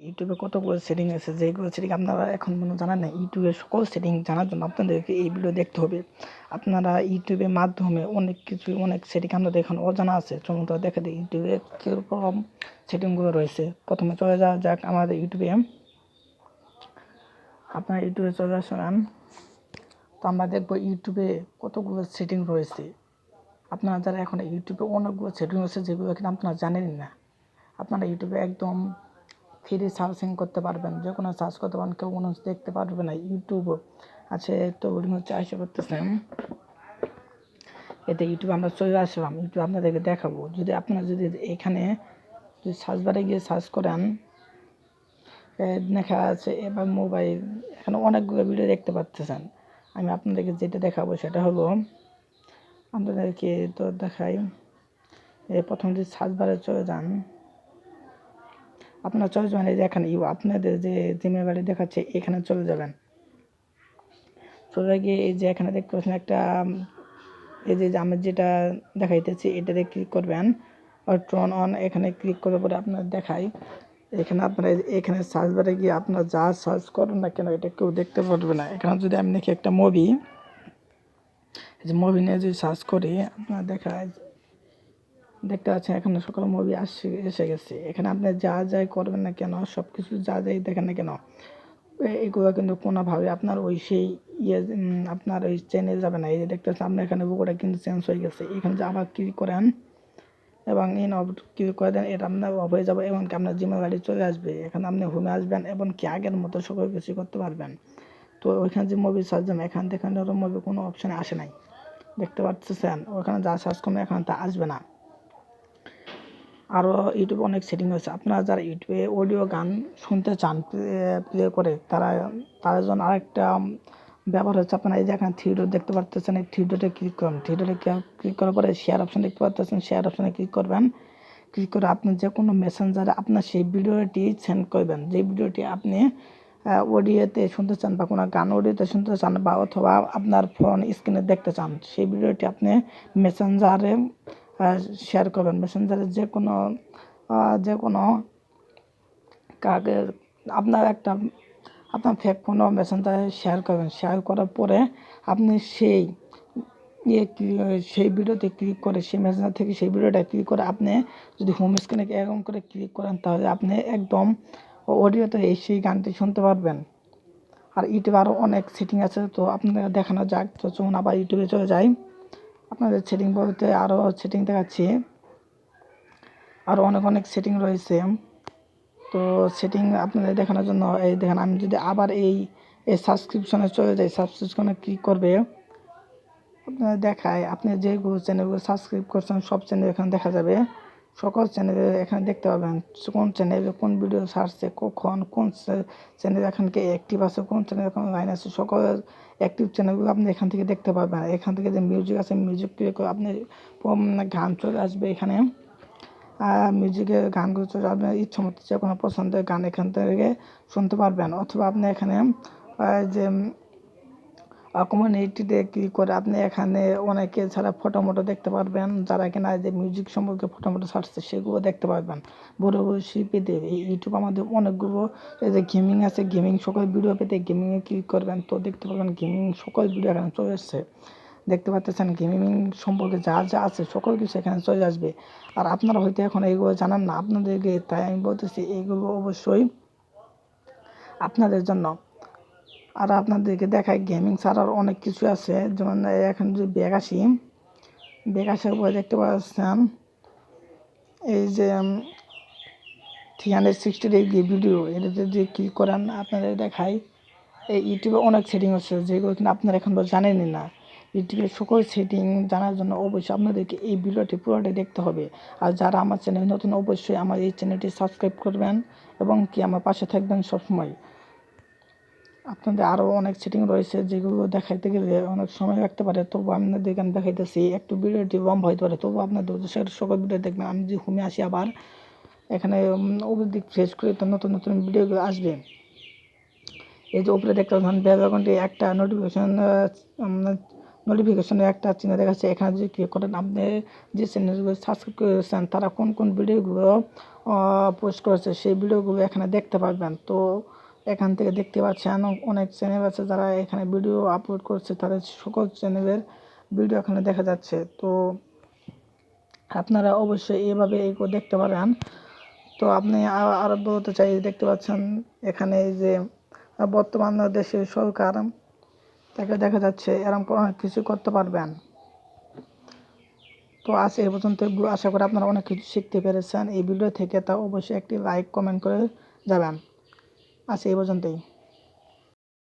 ইউটিউবে কতগুলো সেটিং আছে, যেগুলো সেটিং আপনারা এখন পর্যন্ত জানেন না। ইউটিউবের সকল সেটিং জানার জন্য আপনাদেরকে এই ভিডিও দেখতে হবে। আপনারা ইউটিউবের মাধ্যমে অনেক সেটিং আপনাদের এখন অজানা আছে। চলুন তো দেখে দিই ইউটিউবে কীরকম সেটিংগুলো রয়েছে। প্রথমে চলে যাওয়া যাক আমাদের ইউটিউবে। আপনারা ইউটিউবে চলে আসেন, তো আমরা দেখবো ইউটিউবে কতগুলো সেটিং রয়েছে। আপনারা যারা এখন ইউটিউবে অনেকগুলো সেটিং রয়েছে যেগুলো কিন্তু আপনারা জানেনই না। আপনারা ইউটিউবে একদম ফ্রি সার্চিং করতে পারবেন, যে কোনো সার্চ করতে পারবেন, কেউ কোনো দেখতে পারবে না। ইউটিউব আছে, তো ওই হচ্ছে আশা করতেছেন এতে ইউটিউবে আমরা চলে আসলাম। ইউটিউব আপনাদেরকে দেখাবো। যদি আপনারা যদি এখানে যদি সার্চ বারে গিয়ে সার্চ করেন, দেখা আছে এবার মোবাইল, এখানে অনেকগুলো ভিডিও দেখতে পাচ্ছেন। আমি আপনাদেরকে যেটা দেখাবো সেটা হলো, আপনাদেরকে তো দেখাই। প্রথম যদি সার্চ বারে চলে যান, আপনারা চলে যাবেন এই যে এখানে আপনাদের যে জিমেল আইডি দেখাচ্ছে এখানে চলে যাবেন। চলে গিয়ে এই যে এখানে দেখতে পাচ্ছেন একটা, এই যে আমি যেটা দেখাইতেছি এটাতে ক্লিক করবেন, আর ট্রন অন এখানে ক্লিক করার পরে আপনার দেখাই। এখানে আপনারা এখানে সার্চ বারে গিয়ে আপনারা যা সার্চ করেন না কেন এটা কেউ দেখতে পারবে না। এখানে যদি আমি দেখি একটা মুভি, এই যে মুভি নিয়ে যদি সার্চ করি, আপনারা দেখায় দেখতে পাচ্ছেন এখানে সকল মুভি এসে গেছে। এখানে আপনি যা যাই করবেন না কেন, সব কিছু যা যাই দেখেন না কেন, এগুলো কিন্তু কোনোভাবে আপনার ওই সেই আপনার ওই চ্যানেল যাবে না। এই যে দেখতে পাচ্ছেন আপনার এখানে বুকটা কিন্তু চেঞ্জ হয়ে গেছে। এখানে যে আবার ক্লিক করেন এবং ইন অফ ক্লিক করে দেন, এটা আপনার অফ হয়ে যাবে এবং কি আপনার জিমেল আইডি চলে আসবে। এখানে আপনি হোমে আসবেন এবং কি আগের মতো সকল কিছু করতে পারবেন। তো ওইখানে যে মুভি সার্চ যাবেন, এখান থেকে মুভি কোনো অপশানে আসে নাই, দেখতে পাচ্ছেন। ওখানে যা সার্চ করবেন এখানে তা আসবে না। আরও ইউটিউবে অনেক সেটিং আছে। আপনারা যারা ইউটিউবে অডিও গান শুনতে চান প্লে করে, তারা জন্য আরেকটা ব্যবহার হচ্ছে, আপনারা এই যে এখানে থিয়েটার দেখতে পাচ্ছেন, এই থিয়েটারে ক্লিক করুন। থিয়েটারে ক্লিক করার পরে শেয়ার অপশান দেখতে পাচ্ছেন, শেয়ার অপশানে ক্লিক করবেন। ক্লিক করে আপনি যে কোনো মেসেঞ্জারে আপনার সেই ভিডিওটি সেন্ড করবেন, যে ভিডিওটি আপনি অডিওতে শুনতে চান বা কোনো গান অডিওতে শুনতে চান বা অথবা আপনার ফোন স্ক্রিনে দেখতে চান, সেই ভিডিওটি আপনি মেসেঞ্জারে শেয়ার করবেন। মেসেঞ্জারে যে কোনো কাকে আপনার ফেক ফোনও মেসেঞ্জারে শেয়ার করবেন। শেয়ার করার পরে আপনি সেই ভিডিওতে ক্লিক করে, সেই মেসেঞ্জার থেকে সেই ভিডিওটা ক্লিক করে আপনি যদি হোম স্ক্রিনে এরকম করে ক্লিক করেন, তাহলে আপনি একদম অডিওতে সেই গানটি শুনতে পারবেন। আর ইউটিউবে আরও অনেক সেটিং আছে, তো আপনাদের দেখানো যাক। তো চলুন আবার ইউটিউবে চলে যাই। আপনাদের সেটিং বলতে আরও সেটিং দেখাচ্ছি, আরও অনেক সেটিং রয়েছে। তো সেটিং আপনাদের দেখানোর জন্য এই দেখেন, আমি যদি আবার এই সাবস্ক্রিপশনে চলে যাই, সাবস্ক্রিপশনে ক্লিক করবে, আপনাদের দেখায় আপনি যেগুলো চ্যানেলগুলো সাবস্ক্রাইব করছেন সব চ্যানেল এখানে দেখা যাবে। সকল চ্যানেলে এখানে দেখতে পাবেন কোন চ্যানেলে কোন ভিডিও ছাড়ছে, কখন কোন চ্যানেল এখানকে অ্যাক্টিভ আছে, কোন চ্যানেল এখন লাইন আছে, সকল অ্যাক্টিভ চ্যানেলগুলো আপনি এখান থেকে দেখতে পাবেন। এখান থেকে যে মিউজিক আছে, মিউজিক ক্লিক করে আপনি গান চলে আসবে এখানে। মিউজিকের গানগুলো চলে আপনার ইচ্ছা মতো যে কোনো পছন্দের গান এখান থেকে শুনতে পারবেন। অথবা আপনি এখানে যে কমিউনিটিতে ক্লিক করে আপনি এখানে অনেকে ছাড়া ফটো মটো দেখতে পারবেন, যারা কিনা যে মিউজিক সম্পর্কে ফটো মটো ছাড়ছে সেগুলো দেখতে পারবেন। বড় বড় শিল্পীদের এই ইউটিউব আমাদের অনেকগুলো, এই যে গেমিং আছে, গেমিং সকল ভিডিও পেতে গেমিংয়ে ক্লিক করবেন, তো দেখতে পাবেন গেমিং সকল ভিডিও এখানে চলে এসছে। দেখতে পাচ্ছেন গেমিং সম্পর্কে যা যা আছে সকল কিছু এখানে চলে আসবে। আর আপনারা হয়তো এখন এইগুলো জানান না আপনাদেরকে, তাই আমি বলতেছি এইগুলো অবশ্যই আপনাদের জন্য। আর আপনাদেরকে দেখায় গেমিং ছাড়ার অনেক কিছু আছে, যেমন এখন যদি ব্যাগ আসার পরে দেখতে পাচ্ছেন এই যে 360 ভিডিও, এটাতে যদি ক্লিক করেন আপনাদের দেখায় এই ইউটিউবে অনেক সেটিং আছে যেগুলো কিন্তু আপনারা এখন জানেনই না। ইউটিউবের সকল সেটিং জানার জন্য অবশ্যই আপনাদেরকে এই ভিডিওটি পুরোটা দেখতে হবে। আর যারা আমার চ্যানেল নতুন, অবশ্যই আমার এই চ্যানেলটি সাবস্ক্রাইব করবেন এবং কি আমার পাশে থাকবেন সবসময়। আপনাদের আরও অনেক সেটিং রয়েছে যেগুলো দেখাইতে গেলে অনেক সময় লাগতে পারে, তবু আপনাদেরকে আমি দেখাইতেছি। একটু ভিডিওটি লম্বা হইতে পারে, তবু আপনাদের সকল ভিডিও দেখবেন। আমি যদি হোমে আসি, আবার এখানে উপর দিক ফ্রেশ করে তো নতুন ভিডিওগুলো আসবে। এই যে উপরে দেখতে পাচ্ছেন ব্যাকগ্রাউন্ডে একটা নোটিফিকেশন নোটিফিকেশনের একটা চিহ্ন দেখাচ্ছে, এখানে যদি ক্লিক করেন আপনি যে চ্যানেলগুলো সাবস্ক্রাইব করেছেন তারা কোন কোন ভিডিওগুলো পোস্ট করেছে সেই ভিডিওগুলো এখানে দেখতে পারবেন। তো এখান থেকে দেখতে পাচ্ছেন অনেক চ্যানেল আছে যারা এখানে ভিডিও আপলোড করছে, তাদের সকল চ্যানেলের ভিডিও এখানে দেখা যাচ্ছে। তো আপনারা অবশ্যই এইভাবে এইগুলো দেখতে পারেন। তো আপনি আরও বলতে চাই, দেখতে পাচ্ছেন এখানে এই যে বর্তমান দেশের সরকার তাকে দেখা যাচ্ছে এরকম অনেক কিছু করতে পারবেন। তো আজ এই পর্যন্ত, আশা করি আপনারা অনেক কিছু শিখতে পেরেছেন এই ভিডিও থেকে। তা অবশ্যই একটি লাইক কমেন্ট করে যাবেন। আজ এই পর্যন্তই।